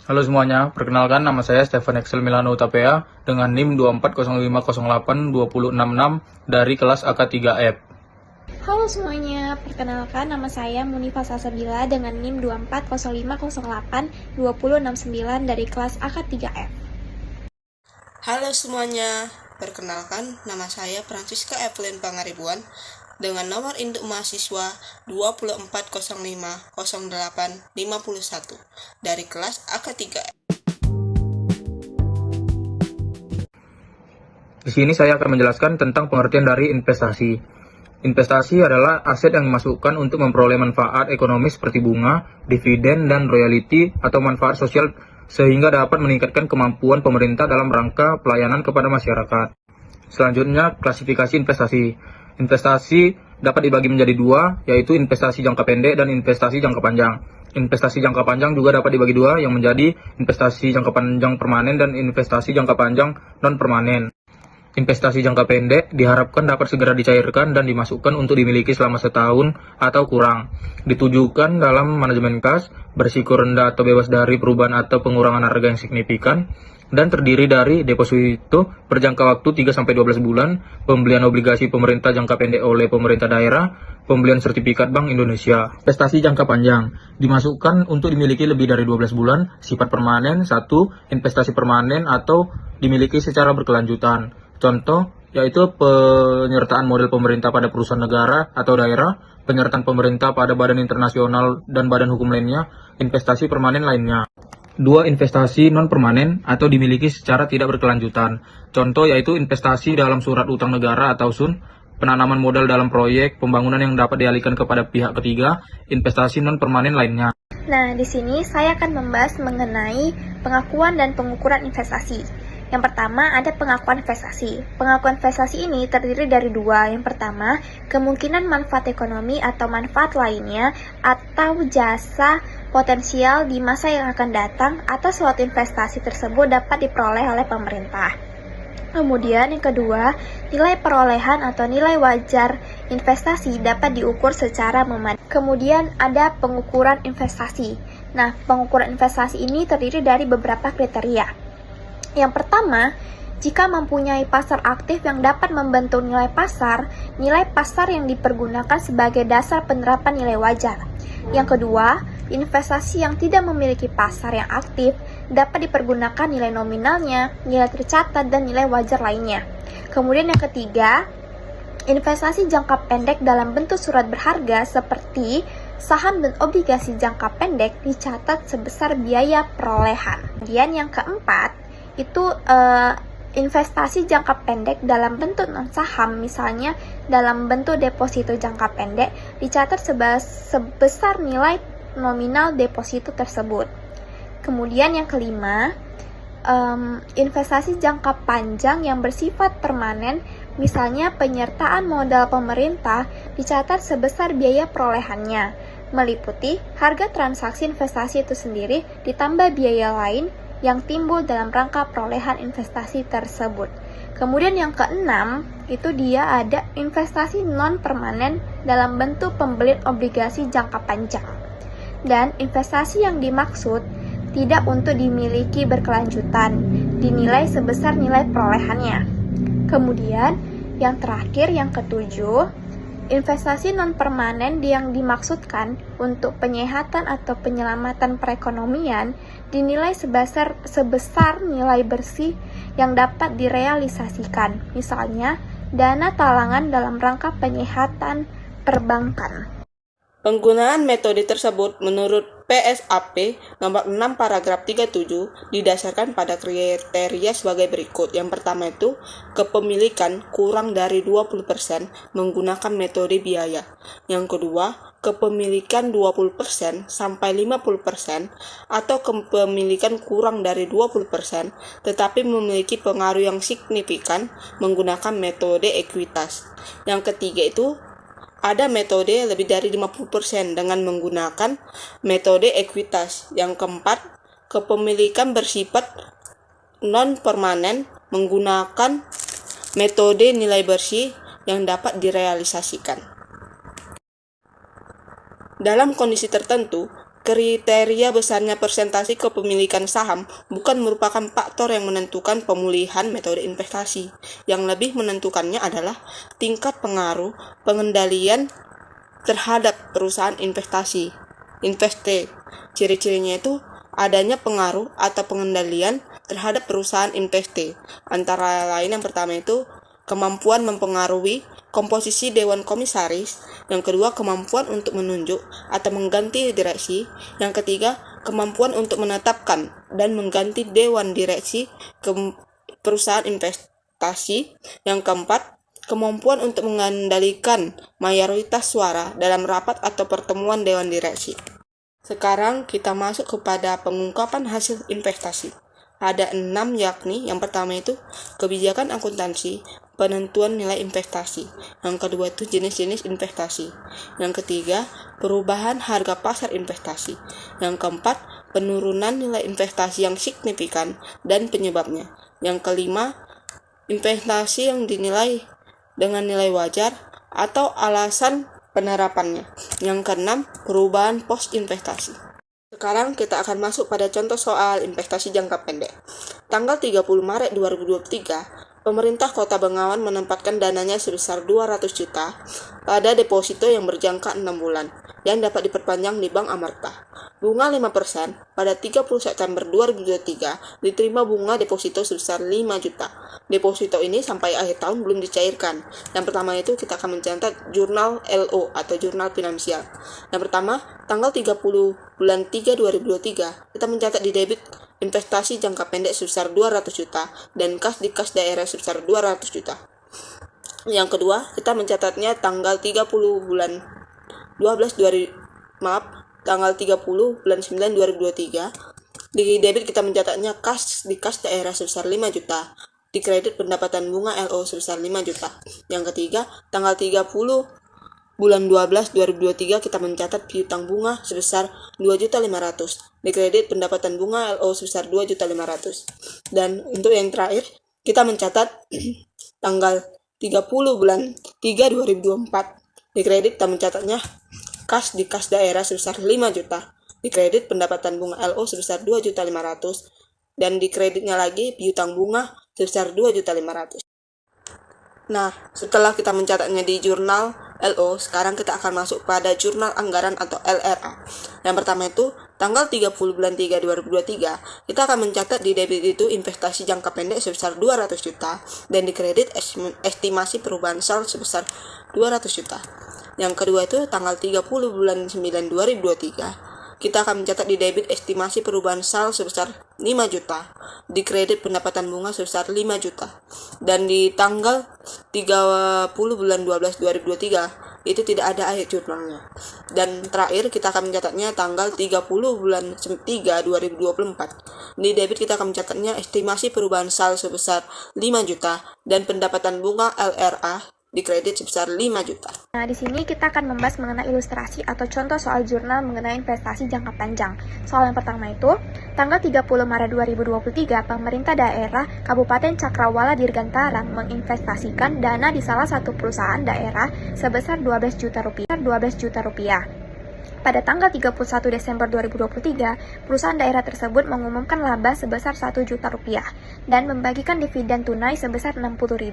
Halo semuanya, perkenalkan nama saya Stefan Excel Milano Utapea dengan NIM 2405082066 dari kelas AK3F. Halo semuanya, perkenalkan nama saya Munifa Salsabila dengan NIM 2405082069 dari kelas AK3F. Halo semuanya, perkenalkan nama saya Francisca Evelyn Pangaribuan dengan nomor induk mahasiswa 24050851 dari kelas AK3F. Di sini saya akan menjelaskan tentang pengertian dari investasi. Investasi adalah aset yang dimasukkan untuk memperoleh manfaat ekonomi seperti bunga, dividen, dan royalti atau manfaat sosial sehingga dapat meningkatkan kemampuan pemerintah dalam rangka pelayanan kepada masyarakat. Selanjutnya, klasifikasi investasi. Investasi dapat dibagi menjadi dua, yaitu investasi jangka pendek dan investasi jangka panjang. Investasi jangka panjang juga dapat dibagi dua, yang menjadi investasi jangka panjang permanen dan investasi jangka panjang non-permanen. Investasi jangka pendek diharapkan dapat segera dicairkan dan dimasukkan untuk dimiliki selama setahun atau kurang. Ditujukan dalam manajemen kas, berisiko rendah atau bebas dari perubahan atau pengurangan harga yang signifikan, dan terdiri dari deposito berjangka waktu 3-12 bulan, pembelian obligasi pemerintah jangka pendek oleh pemerintah daerah, pembelian sertifikat Bank Indonesia. Investasi jangka panjang dimasukkan untuk dimiliki lebih dari 12 bulan, sifat permanen, 1. Investasi permanen atau dimiliki secara berkelanjutan. Contoh yaitu penyertaan modal pemerintah pada perusahaan negara atau daerah, penyertaan pemerintah pada badan internasional dan badan hukum lainnya, investasi permanen lainnya. 2. Investasi non-permanen atau dimiliki secara tidak berkelanjutan. Contoh yaitu investasi dalam surat utang negara atau SUN, penanaman modal dalam proyek pembangunan yang dapat dialihkan kepada pihak ketiga, investasi non-permanen lainnya. Nah, di sini saya akan membahas mengenai pengakuan dan pengukuran investasi. Yang pertama, ada pengakuan investasi. Pengakuan investasi ini terdiri dari dua. Yang pertama, kemungkinan manfaat ekonomi atau manfaat lainnya atau jasa potensial di masa yang akan datang atau suatu investasi tersebut dapat diperoleh oleh pemerintah. Kemudian yang kedua, nilai perolehan atau nilai wajar investasi dapat diukur secara memadai. Kemudian ada pengukuran investasi. Nah, pengukuran investasi ini terdiri dari beberapa kriteria. Yang pertama, jika mempunyai pasar aktif yang dapat membentuk nilai pasar yang dipergunakan sebagai dasar penerapan nilai wajar. Yang kedua, investasi yang tidak memiliki pasar yang aktif dapat dipergunakan nilai nominalnya, nilai tercatat, dan nilai wajar lainnya. Kemudian yang ketiga, investasi jangka pendek dalam bentuk surat berharga seperti saham dan obligasi jangka pendek dicatat sebesar biaya perolehan. Kemudian yang keempat, itu investasi jangka pendek dalam bentuk non-saham, misalnya dalam bentuk deposito jangka pendek, dicatat sebesar nilai nominal deposito tersebut. Kemudian yang kelima, investasi jangka panjang yang bersifat permanen, misalnya penyertaan modal pemerintah, dicatat sebesar biaya perolehannya, meliputi harga transaksi investasi itu sendiri ditambah biaya lain yang timbul dalam rangka perolehan investasi tersebut. Kemudian yang keenam, itu dia ada investasi non-permanen dalam bentuk pembelian obligasi jangka panjang. Dan investasi yang dimaksud tidak untuk dimiliki berkelanjutan, dinilai sebesar nilai perolehannya. Kemudian yang terakhir, yang ketujuh, investasi non-permanen yang dimaksudkan untuk penyehatan atau penyelamatan perekonomian dinilai sebesar nilai bersih yang dapat direalisasikan, misalnya dana talangan dalam rangka penyehatan perbankan. Penggunaan metode tersebut menurut PSAP nomor 6 paragraf 37 didasarkan pada kriteria sebagai berikut. Yang pertama itu kepemilikan kurang dari 20% menggunakan metode biaya. Yang kedua, kepemilikan 20% sampai 50% atau kepemilikan kurang dari 20% tetapi memiliki pengaruh yang signifikan menggunakan metode ekuitas. Yang ketiga itu ada metode lebih dari 50% dengan menggunakan metode ekuitas. Yang keempat, kepemilikan bersifat non-permanen menggunakan metode nilai bersih yang dapat direalisasikan. Dalam kondisi tertentu, kriteria besarnya persentase kepemilikan saham bukan merupakan faktor yang menentukan pemulihan metode investasi. Yang lebih menentukannya adalah tingkat pengaruh pengendalian terhadap perusahaan investasi. Ciri-cirinya itu adanya pengaruh atau pengendalian terhadap perusahaan investasi. Antara lain yang pertama itu kemampuan mempengaruhi komposisi dewan komisaris, yang kedua kemampuan untuk menunjuk atau mengganti direksi, yang ketiga kemampuan untuk menetapkan dan mengganti dewan direksi perusahaan investasi, yang keempat kemampuan untuk mengendalikan mayoritas suara dalam rapat atau pertemuan dewan direksi. Sekarang kita masuk kepada pengungkapan hasil investasi. Ada 6, yakni yang pertama itu kebijakan akuntansi, penentuan nilai investasi. Yang kedua itu jenis-jenis investasi. Yang ketiga, perubahan harga pasar investasi. Yang keempat, penurunan nilai investasi yang signifikan dan penyebabnya. Yang kelima, investasi yang dinilai dengan nilai wajar atau alasan penerapannya. Yang keenam, perubahan post investasi. Sekarang kita akan masuk pada contoh soal investasi jangka pendek. Tanggal 30 Maret 2023, pemerintah Kota Bengawan menempatkan dananya sebesar 200 juta pada deposito yang berjangka 6 bulan yang dapat diperpanjang di Bank Amarta. Bunga 5% pada 30 September 2023 diterima bunga deposito sebesar 5 juta. Deposito ini sampai akhir tahun belum dicairkan. Yang pertama itu kita akan mencatat jurnal LO atau jurnal finansial. Yang pertama, tanggal 30 bulan 3 2023, kita mencatat di debit investasi jangka pendek sebesar 200 juta dan kas di kas daerah sebesar 200 juta. Yang kedua, kita mencatatnya tanggal 30 bulan tanggal 30 bulan 9 2023. Di debit kita mencatatnya kas di kas daerah sebesar 5 juta. Di kredit pendapatan bunga LO sebesar 5 juta. Yang ketiga, tanggal 30 bulan 12 2023 kita mencatat piutang bunga sebesar 2.500.000. Di kredit pendapatan bunga LO sebesar 2.500.000. Dan untuk yang terakhir, kita mencatat tanggal 30 bulan 3 2024. Di kredit kita mencatatnya kas di kas daerah sebesar 5 juta. Di kredit pendapatan bunga LO sebesar 2.500.000. Dan di kreditnya lagi piutang bunga sebesar 2.500.000. Nah, setelah kita mencatatnya di jurnal LO, sekarang kita akan masuk pada jurnal anggaran atau LRA. Yang pertama itu, tanggal 30 bulan 3 2023, kita akan mencatat di debit itu investasi jangka pendek sebesar 200 juta dan di kredit estimasi perubahan saldo sebesar 200 juta. Yang kedua itu, tanggal 30 bulan 9 2023, kita akan mencatat di debit estimasi perubahan saldo sebesar 5 juta, di kredit pendapatan bunga sebesar 5 juta. Dan di tanggal 30 bulan 12 2023 itu tidak ada ayat jurnalnya. Dan terakhir kita akan mencatatnya tanggal 30 bulan 3 2024. Di debit kita akan mencatatnya estimasi perubahan saldo sebesar 5 juta dan pendapatan bunga LRA di kredit sebesar 5 juta. Nah, di sini kita akan membahas mengenai ilustrasi atau contoh soal jurnal mengenai investasi jangka panjang. Soal yang pertama itu, tanggal 30 Maret 2023, pemerintah daerah Kabupaten Cakrawala Dirgantara menginvestasikan dana di salah satu perusahaan daerah sebesar 12 juta rupiah. Pada tanggal 31 Desember 2023, perusahaan daerah tersebut mengumumkan laba sebesar 1 juta rupiah dan membagikan dividen tunai sebesar 60.000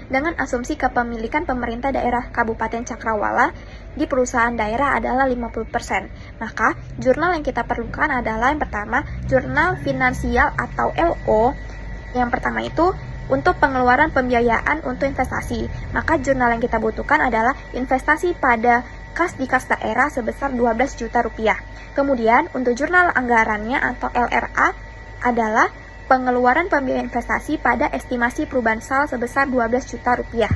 dengan asumsi kepemilikan pemerintah daerah Kabupaten Cakrawala di perusahaan daerah adalah 50%. Maka, jurnal yang kita perlukan adalah yang pertama, jurnal finansial atau LO. Yang pertama itu untuk pengeluaran pembiayaan untuk investasi. Maka jurnal yang kita butuhkan adalah investasi pada kas di kas daerah sebesar 12 juta rupiah. Kemudian untuk jurnal anggarannya atau LRA adalah pengeluaran pembiayaan investasi pada estimasi perubahan saldo sebesar 12 juta rupiah.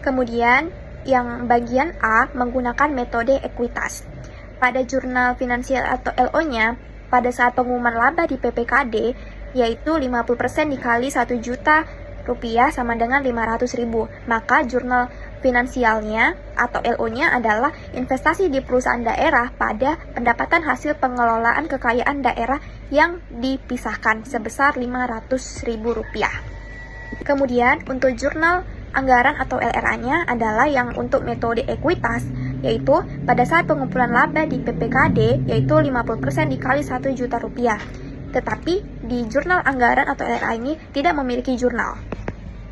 Kemudian yang bagian A menggunakan metode ekuitas. Pada jurnal finansial atau LO-nya, pada saat pengumuman laba di PPKD, yaitu 50% dikali 1 juta rupiah sama dengan 500.000. Maka jurnal finansialnya atau LO-nya adalah investasi di perusahaan daerah pada pendapatan hasil pengelolaan kekayaan daerah yang dipisahkan sebesar Rp500.000. Kemudian untuk jurnal anggaran atau LRA-nya adalah yang untuk metode ekuitas, yaitu pada saat pengumpulan laba di PPKD yaitu 50% dikali Rp1 juta. Tetapi di jurnal anggaran atau LRA ini tidak memiliki jurnal.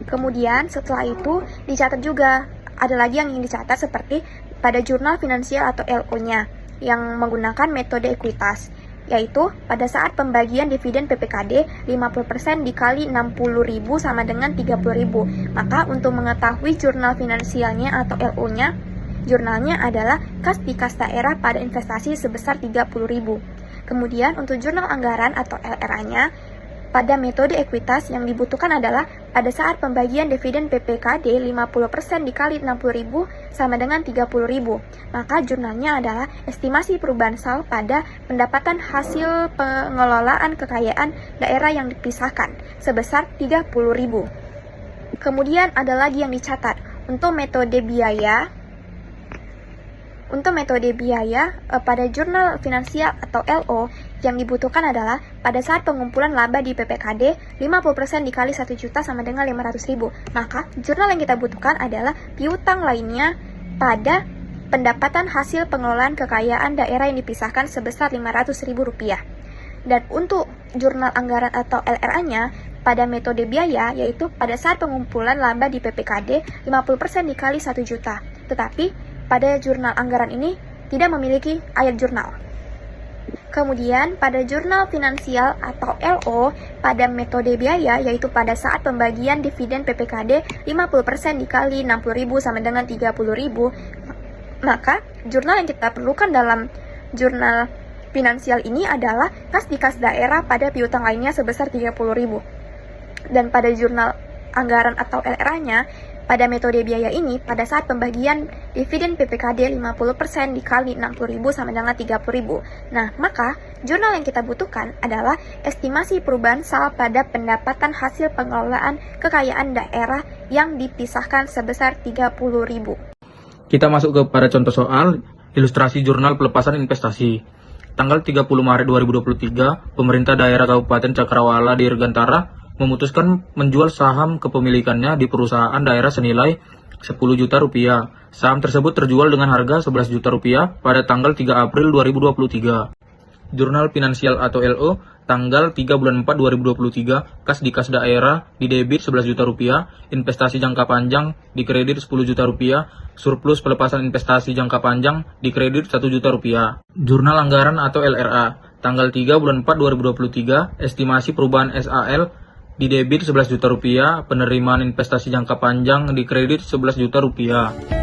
Kemudian setelah itu dicatat juga, ada lagi yang ingin dicatat seperti pada jurnal finansial atau LO-nya yang menggunakan metode ekuitas, yaitu pada saat pembagian dividen PPKD 50% dikali 60.000 sama dengan 30.000. Maka untuk mengetahui jurnal finansialnya atau LO-nya, jurnalnya adalah kas di kas daerah pada investasi sebesar 30.000. Kemudian untuk jurnal anggaran atau LRA-nya, pada metode ekuitas yang dibutuhkan adalah pada saat pembagian dividen PPKD 50% dikali 60.000 sama dengan 30.000. Maka jurnalnya adalah estimasi perubahan sal pada pendapatan hasil pengelolaan kekayaan daerah yang dipisahkan sebesar 30.000. Kemudian ada lagi yang dicatat untuk metode biaya. Untuk metode biaya, pada jurnal finansial atau LO yang dibutuhkan adalah pada saat pengumpulan laba di PPKD 50% dikali 1 juta sama dengan 500.000. Maka jurnal yang kita butuhkan adalah piutang lainnya pada pendapatan hasil pengelolaan kekayaan daerah yang dipisahkan sebesar Rp500.000. Dan untuk jurnal anggaran atau LRA-nya pada metode biaya, yaitu pada saat pengumpulan laba di PPKD 50% dikali 1 juta. Tetapi pada jurnal anggaran ini tidak memiliki ayat jurnal. Kemudian pada jurnal finansial atau LO pada metode biaya, yaitu pada saat pembagian dividen PPKD 50% dikali 60.000 sama dengan 30.000, maka jurnal yang kita perlukan dalam jurnal finansial ini adalah kas di kas daerah pada piutang lainnya sebesar 30.000. Dan pada jurnal anggaran atau LRA-nya, pada metode biaya ini, pada saat pembagian dividen PPKD 50% dikali 60.000 sama dengan 30.000. Nah, maka jurnal yang kita butuhkan adalah estimasi perubahan sal pada pendapatan hasil pengelolaan kekayaan daerah yang dipisahkan sebesar 30.000. Kita masuk kepada contoh soal ilustrasi jurnal pelepasan investasi. Tanggal 30 Maret 2023, pemerintah daerah Kabupaten Cakrawala Dirgantara memutuskan menjual saham kepemilikannya di perusahaan daerah senilai 10 juta rupiah. Saham tersebut terjual dengan harga 11 juta rupiah pada tanggal 3 April 2023. Jurnal finansial atau LO, tanggal 3 bulan 4 2023, kas di kas daerah didebit 11 juta rupiah, investasi jangka panjang dikredit 10 juta rupiah, surplus pelepasan investasi jangka panjang dikredit 1 juta rupiah. Jurnal anggaran atau LRA, tanggal 3 bulan 4 2023, estimasi perubahan SAL didebit 11 juta rupiah, penerimaan investasi jangka panjang dikredit 11 juta rupiah.